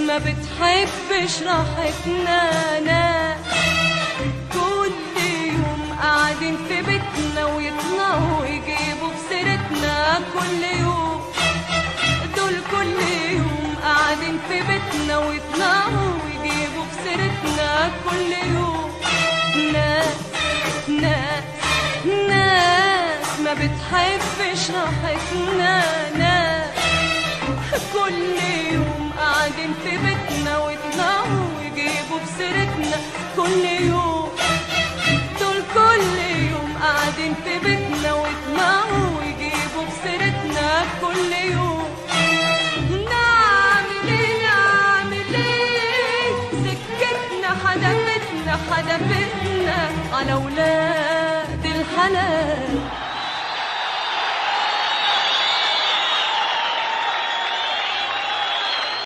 ما بتحبش راحتنا ناس كل يوم قاعدين في بيتنا ويطلعوا يجيبوا بسيرتنا كل يوم. دول كل يوم قاعدين في بيتنا ويطلعوا يجيبوا بسيرتنا كل يوم. ناس ناس ناس ما بتحبش راحتنا ناس كل يوم قاعدين في بيتنا ويطلعوا يجيبوا بسيرتنا كل يوم. دول كل يوم قاعدين في بيتنا ويطلعوا يجيبوا بسيرتنا كل يوم. نعمل ايه نعمل ايه سكتنا حدفتنا حدفتنا على ولاد الحلال.